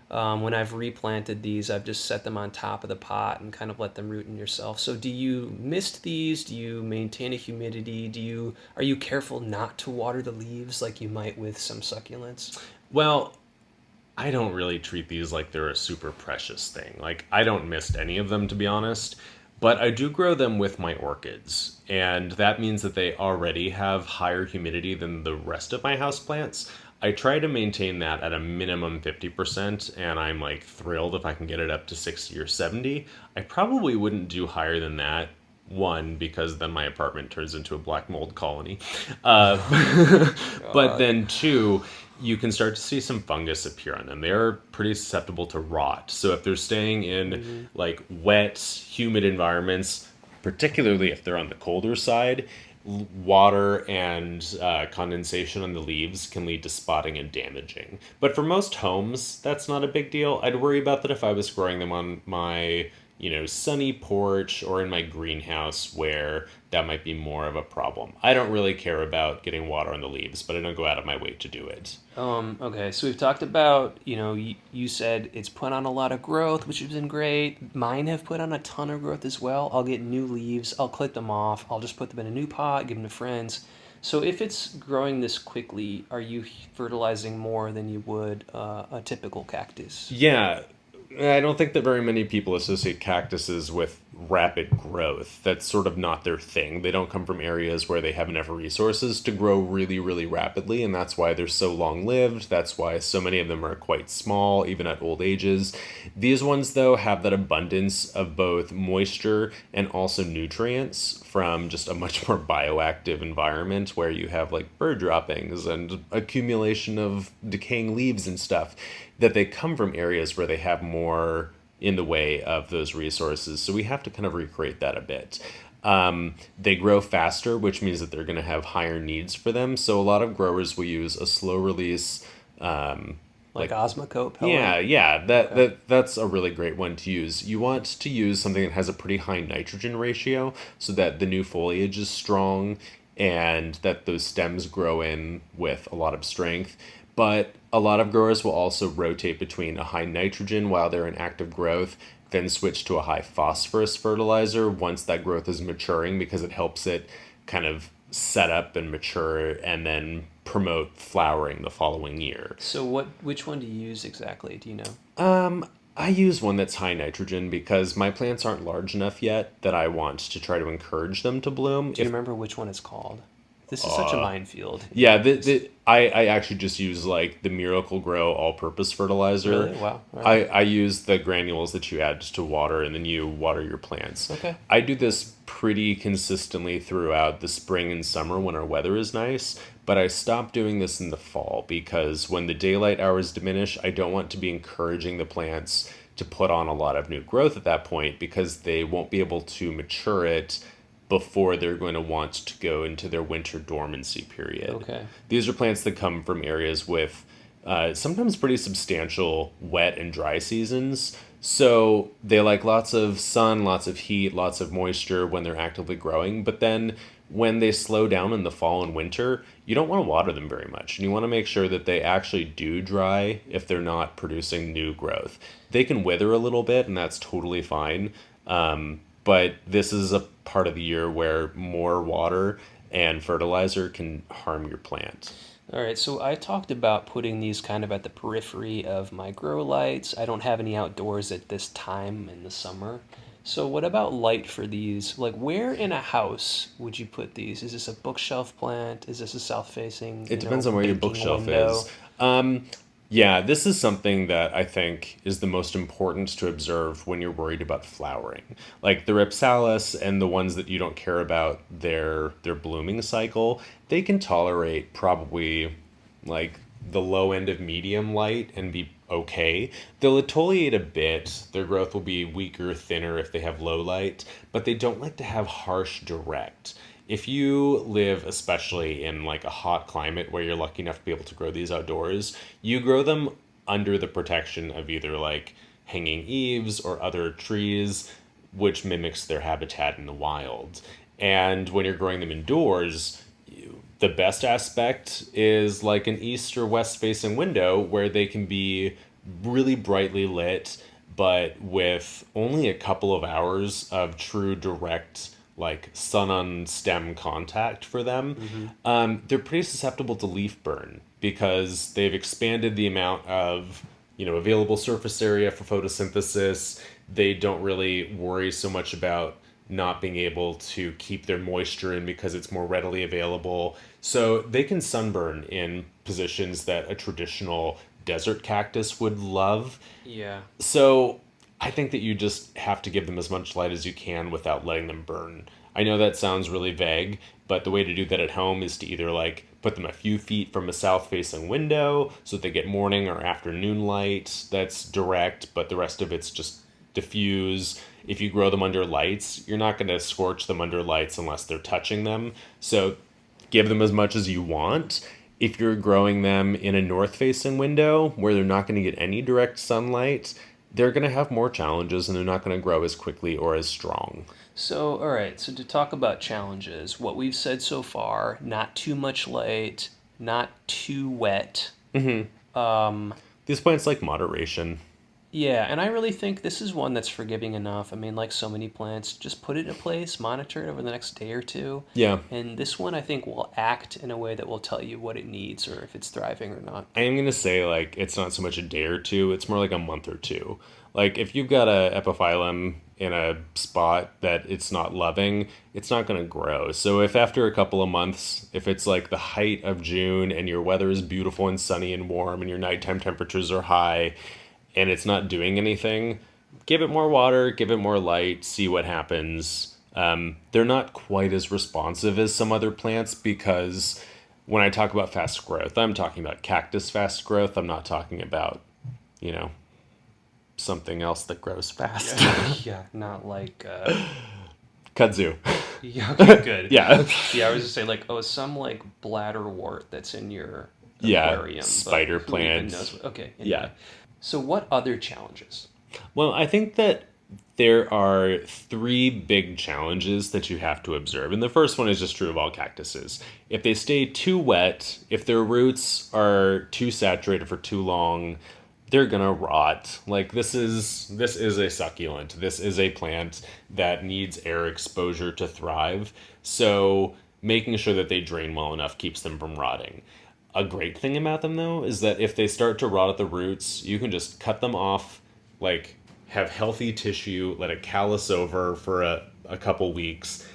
When I've replanted these, I've just set them on top of the pot and kind of let them root in yourself. So do you mist these? Do you maintain a humidity? Are you careful not to water the leaves like you might with some succulents? Well, I don't really treat these like they're a super precious thing. Like, I don't mist any of them, to be honest. But I do grow them with my orchids. And that means that they already have higher humidity than the rest of my houseplants. I try to maintain that at a minimum 50%, and I'm like thrilled if I can get it up to 60 or 70. I probably wouldn't do higher than that. One, because then my apartment turns into a black mold colony. Uh, but God. then two, you can start to see some fungus appear on them. They are pretty susceptible to rot. So if they're staying in like wet, humid environments, particularly if they're on the colder side, water and condensation on the leaves can lead to spotting and damaging. But for most homes, that's not a big deal. I'd worry about that if I was growing them on my, sunny porch or in my greenhouse where that might be more of a problem. I don't really care about getting water on the leaves, but I don't go out of my way to do it. Okay, so we've talked about, you said it's put on a lot of growth, which has been great. Mine have put on a ton of growth as well. I'll get new leaves, I'll clip them off, I'll just put them in a new pot, give them to friends. So if it's growing this quickly, are you fertilizing more than you would a typical cactus? Yeah, I don't think that very many people associate cactuses with rapid growth. That's sort of not their thing. They don't come from areas where they have enough resources to grow really, really rapidly, and that's why they're so long lived. That's why so many of them are quite small, even at old ages. These ones, though, have that abundance of both moisture and also nutrients from just a much more bioactive environment where you have like bird droppings and accumulation of decaying leaves and stuff, that they come from areas where they have more in the way of those resources. So we have to kind of recreate that a bit. They grow faster, which means that they're going to have higher needs for them. So a lot of growers will use a slow release. Like Osmocote Yeah, pellet? yeah, Okay. that's a really great one to use. You want to use something that has a pretty high nitrogen ratio so that the new foliage is strong and that those stems grow in with a lot of strength. But a lot of growers will also rotate between a high nitrogen while they're in active growth, then switch to a high phosphorus fertilizer once that growth is maturing because it helps it kind of set up and mature and then promote flowering the following year. So which one do you use exactly? Do you know? I use one that's high nitrogen because my plants aren't large enough yet that I want to try to encourage them to bloom. Do you If remember which one it's called? This is such a minefield. Yeah, I actually just use like the Miracle Grow all-purpose fertilizer. Really? Wow. All right. I use the granules that you add just to water, and then you water your plants. Okay. I do this pretty consistently throughout the spring and summer when our weather is nice, but I stop doing this in the fall because when the daylight hours diminish, I don't want to be encouraging the plants to put on a lot of new growth at that point because they won't be able to mature it before they're going to want to go into their winter dormancy period. Okay. These are plants that come from areas with sometimes pretty substantial wet and dry seasons. So they like lots of sun, lots of heat, lots of moisture when they're actively growing. But then when they slow down in the fall and winter, you don't want to water them very much. And you want to make sure that they actually do dry if they're not producing new growth. They can wither a little bit, and that's totally fine. But this is a part of the year where more water and fertilizer can harm your plant. All right. So I talked about putting these kind of at the periphery of my grow lights. I don't have any outdoors at this time in the summer. So what about light for these? Like where in a house would you put these? Is this a bookshelf plant? Is this a south facing, It depends on where your baking bookshelf window? is. Yeah, this is something that I think is the most important to observe when you're worried about flowering. Like the Ripsalis and the ones that you don't care about their blooming cycle, they can tolerate probably like the low end of medium light and be okay. They'll exfoliate a bit. Their growth will be weaker, thinner if they have low light, but they don't like to have harsh direct. If you live especially in like a hot climate where you're lucky enough to be able to grow these outdoors, you grow them under the protection of either like hanging eaves or other trees. which mimics their habitat in the wild. And when you're growing them indoors, the best aspect is like an east or west facing window where they can be really brightly lit, but with only a couple of hours of true direct like sun on stem contact for them. They're pretty susceptible to leaf burn because they've expanded the amount of available surface area for photosynthesis. They don't really worry so much about not being able to keep their moisture in because it's more readily available. So they can sunburn in positions that a traditional desert cactus would love. Yeah. So I think that you just have to give them as much light as you can without letting them burn. I know that sounds really vague, but the way to do that at home is to either like put them a few feet from a south facing window so that they get morning or afternoon light that's direct, but the rest of it's just diffuse. If you grow them under lights, you're not going to scorch them under lights unless they're touching them. So give them as much as you want. If you're growing them in a north facing window where they're not going to get any direct sunlight, they're going to have more challenges and they're not going to grow as quickly or as strong. So, all right, so to talk about challenges, what we've said so far, not too much light, not too wet. These plants like moderation. Yeah, and I really think this is one that's forgiving enough. I mean, like so many plants, just put it in place, monitor it over the next day or two. Yeah. And this one, I think, will act in a way that will tell you what it needs or if it's thriving or not. I am going to say, like, it's not so much a day or two, it's more like a month or two. Like, if you've got a epiphyllum in a spot that it's not loving, it's not going to grow. So if after a couple of months, if it's like the height of June and your weather is beautiful and sunny and warm and your nighttime temperatures are high, and it's not doing anything, give it more water, give it more light, see what happens. They're not quite as responsive as some other plants because when I talk about fast growth, I'm talking about cactus fast growth. I'm not talking about, something else that grows fast. Yeah, not like... Kudzu. Yeah, okay, good. Yeah. Yeah, I was just saying, like, some, like, bladderwort that's in your aquarium. Spider but who even plants. knows? Okay. Anyway. Yeah. So what other challenges? Well, I think that there are 3 big challenges that you have to observe. And the first one is just true of all cactuses. If they stay too wet, if their roots are too saturated for too long, they're gonna rot. Like this is a succulent. This is a plant that needs air exposure to thrive. So making sure that they drain well enough keeps them from rotting. A great thing about them, though, is that if they start to rot at the roots, you can just cut them off, like, have healthy tissue, let it callus over for a couple weeks,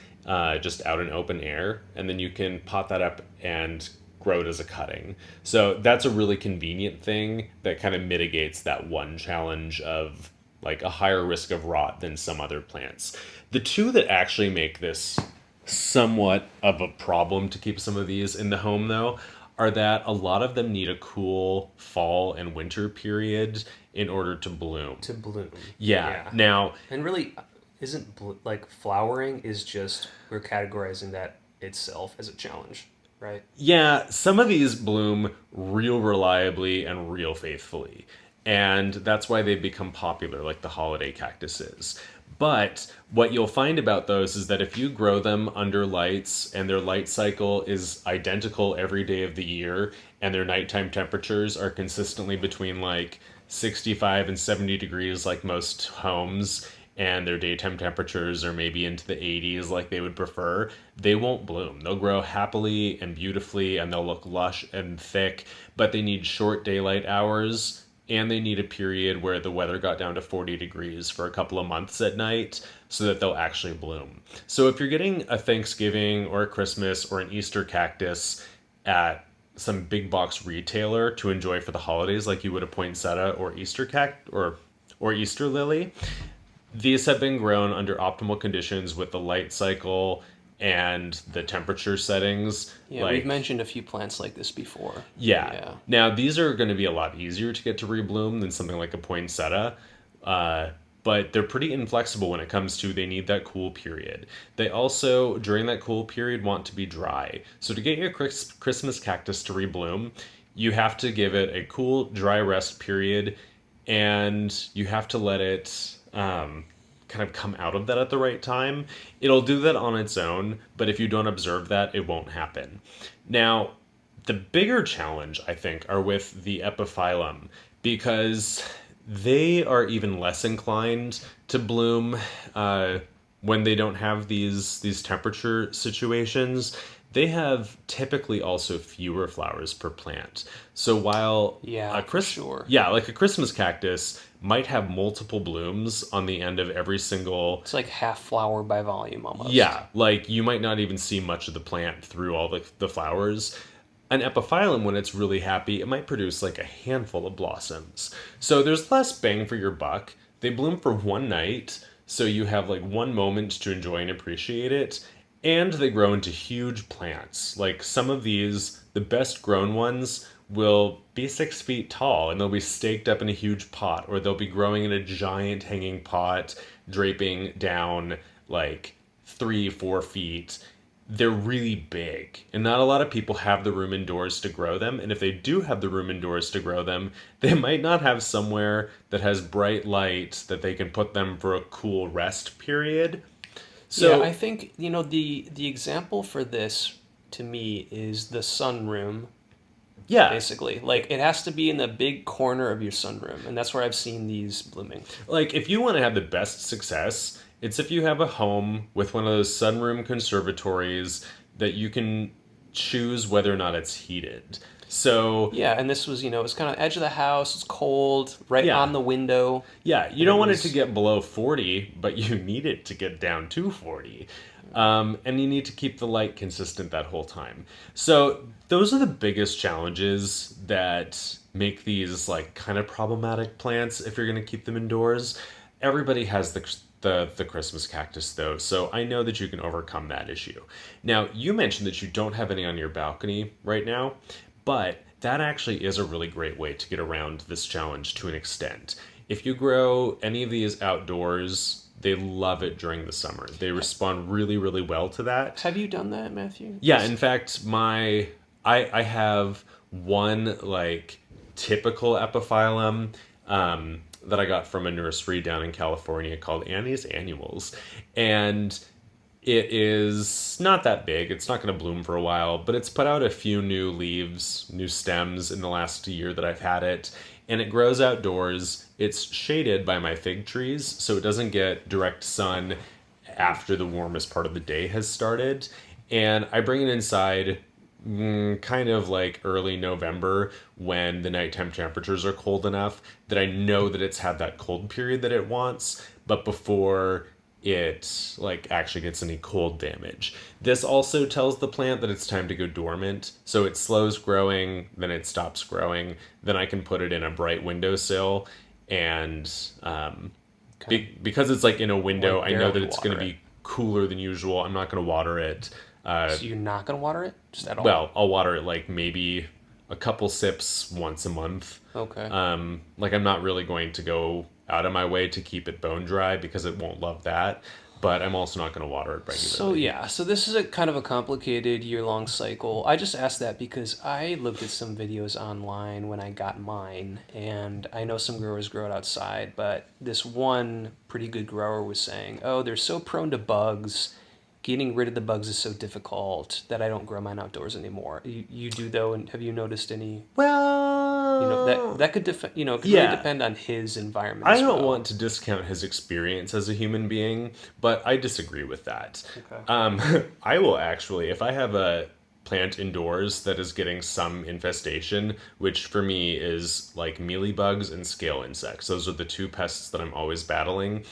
just out in open air, and then you can pot that up and grow it as a cutting. So that's a really convenient thing that kind of mitigates that one challenge of, like, a higher risk of rot than some other plants. The 2 that actually make this somewhat of a problem to keep some of these in the home, though, are that a lot of them need a cool fall and winter period in order to bloom. To bloom. Yeah. Now... And really, isn't, like, flowering is just, we're categorizing that itself as a challenge, right? Yeah, some of these bloom real reliably and real faithfully. And that's why they've become popular, like the holiday cactuses. But what you'll find about those is that if you grow them under lights and their light cycle is identical every day of the year and their nighttime temperatures are consistently between like 65 and 70 degrees like most homes and their daytime temperatures are maybe into the 80s like they would prefer, they won't bloom. They'll grow happily and beautifully and they'll look lush and thick, but they need short daylight hours. And they need a period where the weather got down to 40 degrees for a couple of months at night so that they'll actually bloom. So if you're getting a Thanksgiving or a Christmas or an Easter cactus at some big box retailer to enjoy for the holidays, like you would a poinsettia or Easter or Easter lily, these have been grown under optimal conditions with the light cycle and the temperature settings. Yeah, we've mentioned a few plants like this before. Yeah. Now, these are going to be a lot easier to get to rebloom than something like a poinsettia, but they're pretty inflexible when it comes to they need that cool period. They also, during that cool period, want to be dry. So to get your Christmas cactus to rebloom, you have to give it a cool, dry rest period, and you have to let it kind of come out of that at the right time. It'll do that on its own, but if you don't observe that, it won't happen. Now, the bigger challenge, I think, are with the epiphyllum, because they are even less inclined to bloom when they don't have these temperature situations. They have typically also fewer flowers per plant. So while like a Christmas cactus might have multiple blooms on the end of every single... It's like half flower by volume almost. Yeah, like you might not even see much of the plant through all the flowers. An epiphyllum, when it's really happy, it might produce like a handful of blossoms. So there's less bang for your buck. They bloom for one night, so you have like one moment to enjoy and appreciate it. And they grow into huge plants. Like some of these, the best grown ones will be 6 feet tall and they'll be staked up in a huge pot, or they'll be growing in a giant hanging pot, draping down like 3-4 feet. They're really big, and not a lot of people have the room indoors to grow them. And if they do have the room indoors to grow them, they might not have somewhere that has bright light that they can put them for a cool rest period. So yeah, I think, the example for this to me is the sunroom. Yeah. Basically. Like, it has to be in the big corner of your sunroom, and that's where I've seen these blooming. Like, if you want to have the best success, it's if you have a home with one of those sunroom conservatories that you can choose whether or not it's heated. So yeah, and this was, it's kind of edge of the house, it's cold, right on the window. Yeah, you don't want it to get below 40, but you need it to get down to 40. And you need to keep the light consistent that whole time. So those are the biggest challenges that make these like kind of problematic plants if you're going to keep them indoors. Everybody has the Christmas cactus though, so I know that you can overcome that issue. Now, you mentioned that you don't have any on your balcony right now, but that actually is a really great way to get around this challenge to an extent. If you grow any of these outdoors, they love it during the summer. They respond really, really well to that. Have you done that, Matthew? Yeah, in fact, I have one like typical epiphyllum that I got from a nursery down in California called Annie's Annuals. And it is not that big. It's not going to bloom for a while, but it's put out a few new leaves, new stems in the last year that I've had it. And it grows outdoors. It's shaded by my fig trees, so it doesn't get direct sun after the warmest part of the day has started. And I bring it inside kind of like early November when the nighttime temperatures are cold enough that I know that it's had that cold period that it wants, but before it like actually gets any cold damage. This also tells the plant that it's time to go dormant, so it slows growing, then it stops growing, then I can put it in a bright windowsill, and because it's like in a window, I know that it's going to be cooler than usual. I'm not going to water it. So you're not going to water it? Just at all? Well, I'll water it like maybe a couple sips once a month. Okay. Like I'm not really going to go out of my way to keep it bone dry because it won't love that, but I'm also not going to water it regularly. So this is a kind of a complicated year-long cycle. I just asked that because I looked at some videos online when I got mine, and I know some growers grow it outside, but this one pretty good grower was saying, oh, they're so prone to bugs. Getting rid of the bugs is so difficult that I don't grow mine outdoors anymore. You do though, and have you noticed any? Well, that could could really depend on his environment. I don't want to discount his experience as a human being, but I disagree with that. Okay. I will actually, if I have a plant indoors that is getting some infestation, which for me is like mealybugs and scale insects. Those are the two pests that I'm always battling.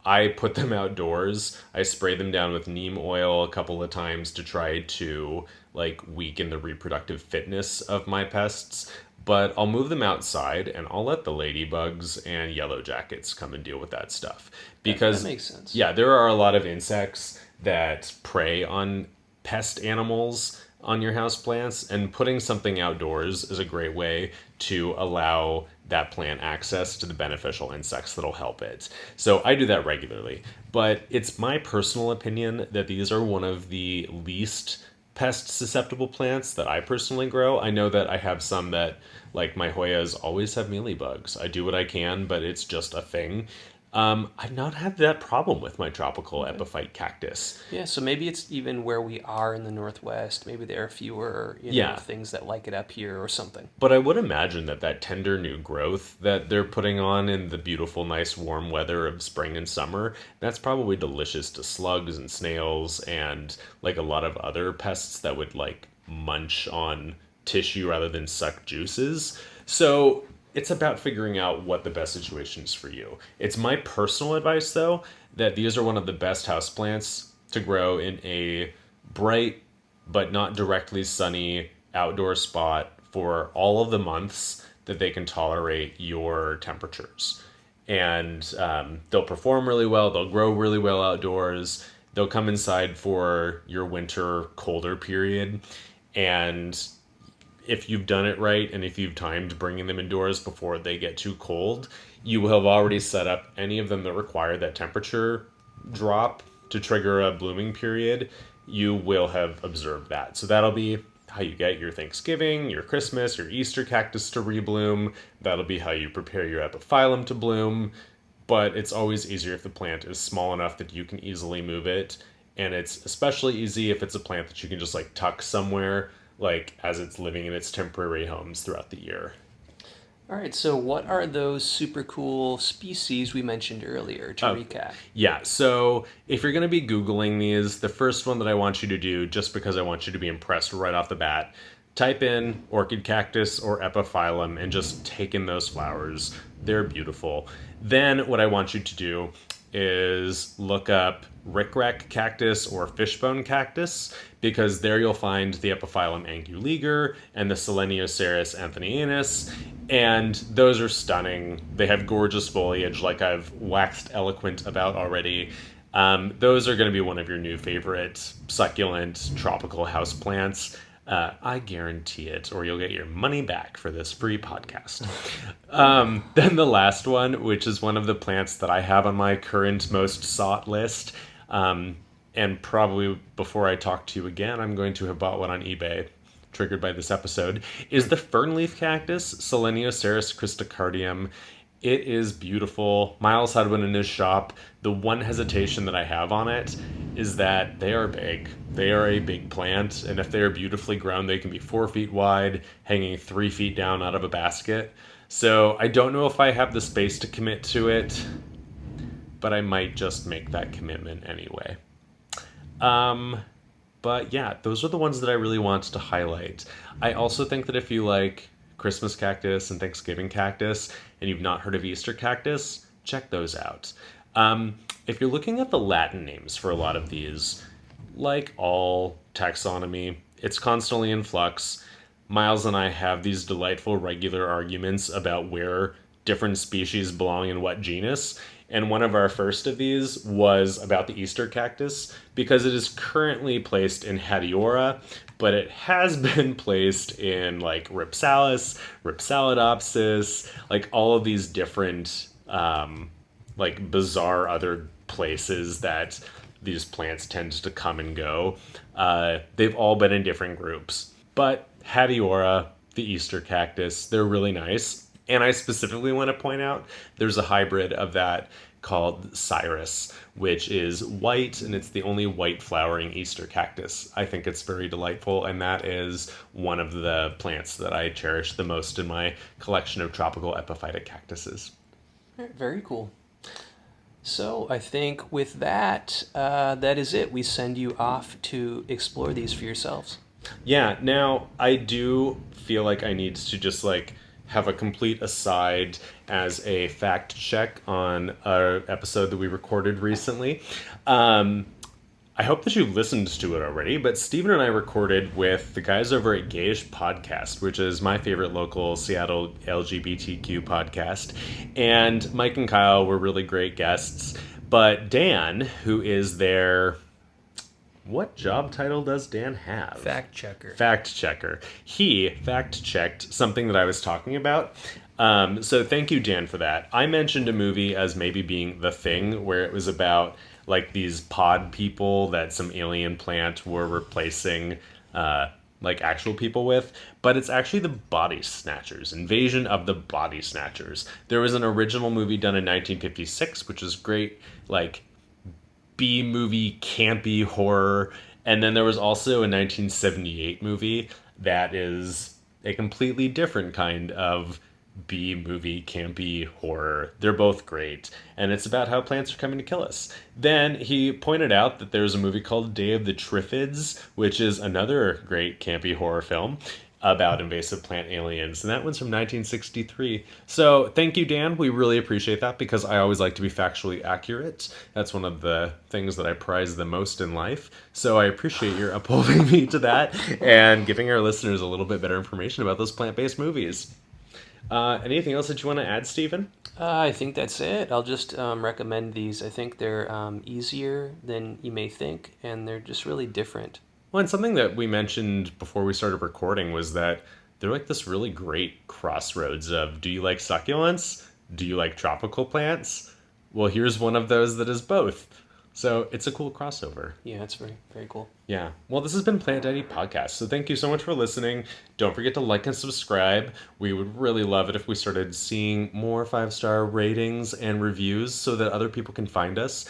I put them outdoors. I spray them down with neem oil a couple of times to try to like weaken the reproductive fitness of my pests. But I'll move them outside and I'll let the ladybugs and yellow jackets come and deal with that stuff. Because that makes sense. Yeah, there are a lot of insects that prey on pest animals on your houseplants, and putting something outdoors is a great way to allow that plant access to the beneficial insects that'll help it. So I do that regularly, but it's my personal opinion that these are one of the least pest susceptible plants that I personally grow. I know that I have some that, like my Hoyas, always have mealybugs. I do what I can, but it's just a thing. I've not had that problem with my tropical epiphyte cactus. Yeah, so maybe it's even where we are in the Northwest. Maybe there are fewer, Yeah, things that like it up here or something. but I would imagine that that tender new growth that they're putting on in the beautiful, nice, warm weather of spring and summer, that's probably delicious to slugs and snails and like a lot of other pests that would like munch on tissue rather than suck juices. So it's about figuring out what the best situation is for you. It's my personal advice, though, that these are one of the best houseplants to grow in a bright but not directly sunny outdoor spot for all of the months that they can tolerate your temperatures. And they'll perform really well, they'll grow really well outdoors, they'll come inside for your winter colder period. And if you've done it right and if you've timed bringing them indoors before they get too cold, you will have already set up any of them that require that temperature drop to trigger a blooming period. You will have observed that. So that'll be how you get your Thanksgiving, your Christmas, your Easter cactus to rebloom. That'll be how you prepare your epiphyllum to bloom. But it's always easier if the plant is small enough that you can easily move it. And it's especially easy if it's a plant that you can just like tuck somewhere, like as it's living in its temporary homes throughout the year. All right, so what are those super cool species we mentioned earlier to recap? Yeah, so if you're going to be Googling these, the first one that I want you to do, just because I want you to be impressed right off the bat, type in Orchid Cactus or Epiphyllum and just take in those flowers. They're beautiful. Then what I want you to do is look up Rickrack Cactus or Fishbone Cactus, because there you'll find the Epiphyllum anguliger and the Seleniocera's anthonianus, and those are stunning. They have gorgeous foliage, like I've waxed eloquent about already. Those are going to be one of your new favorite succulent tropical houseplants. I guarantee it, or you'll get your money back for this free podcast. Then the last one, which is one of the plants that I have on my current most sought list, and probably before I talk to you again, I'm going to have bought one on eBay, triggered by this episode, is the fernleaf cactus, Seleniocera's cristocardium. It is beautiful. Miles had one in his shop. The one hesitation that I have on it is that they are big. They are a big plant, and if they are beautifully grown, they can be 4 feet wide, hanging 3 feet down out of a basket. So I don't know if I have the space to commit to it, but I might just make that commitment anyway. But yeah, those are the ones that I really want to highlight. I also think that if you like Christmas cactus and Thanksgiving cactus, and you've not heard of Easter cactus, check those out. If you're looking at the Latin names for a lot of these, like all taxonomy, it's constantly in flux. Miles and I have these delightful regular arguments about where different species belong in what genus. And one of our first of these was about the Easter cactus, because it is currently placed in Hadiora, but it has been placed in like Ripsalis, Ripsalidopsis, like all of these different like bizarre other places that these plants tend to come and go. They've all been in different groups. But Hadiora, the Easter cactus, they're really nice. And I specifically want to point out there's a hybrid of that called Cyrus, which is white, and it's the only white flowering Easter cactus. I think it's very delightful, and that is one of the plants that I cherish the most in my collection of tropical epiphytic cactuses. Very cool. So I think with that, that is it. We send you off to explore these for yourselves. Yeah, now I do feel like I need to just like have a complete aside as a fact check on our episode that we recorded recently. I hope that you've listened to it already, but Steven and I recorded with the guys over at Gayish Podcast, which is my favorite local Seattle LGBTQ podcast. And Mike and Kyle were really great guests, but Dan, who is their... What job title does Dan have? Fact checker. Fact checker. He fact checked something that I was talking about. So thank you, Dan, for that. I mentioned a movie as maybe being The Thing, where it was about like these pod people that some alien plant were replacing like actual people with, but it's actually the Body Snatchers, Invasion of the Body Snatchers. There was an original movie done in 1956, which is great, like B-movie campy horror, and then there was also a 1978 movie that is a completely different kind of B-movie campy horror. They're both great, and it's about how plants are coming to kill us. Then he pointed out that there's a movie called Day of the Triffids, which is another great campy horror film about invasive plant aliens, and that one's from 1963. So thank you, Dan. We really appreciate that because I always like to be factually accurate. That's one of the things that I prize the most in life. So I appreciate your upholding me to that and giving our listeners a little bit better information about those plant-based movies. Anything else that you want to add, Stephen? I think that's it. I'll just recommend these. I think they're easier than you may think, and they're just really different. Well, and something that we mentioned before we started recording was that they're like this really great crossroads of, do you like succulents? Do you like tropical plants? Well, here's one of those that is both. So it's a cool crossover. Yeah, it's very, very cool. Yeah. Well, this has been Plant Daddy Podcast. So thank you so much for listening. Don't forget to like and subscribe. We would really love it if we started seeing more 5-star ratings and reviews so that other people can find us.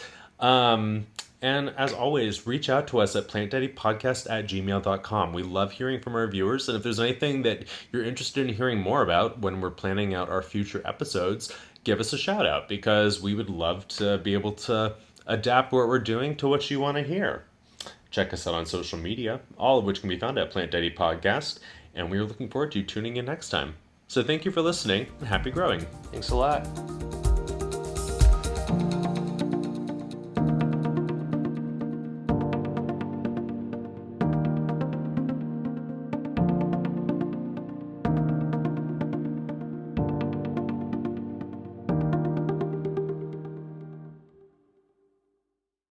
And as always, reach out to us at plantdaddypodcast@gmail.com. We love hearing from our viewers. And if there's anything that you're interested in hearing more about when we're planning out our future episodes, give us a shout out because we would love to be able to adapt what we're doing to what you want to hear. Check us out on social media, all of which can be found at Plant Daddy Podcast. And we are looking forward to you tuning in next time. So thank you for listening and happy growing. Thanks a lot.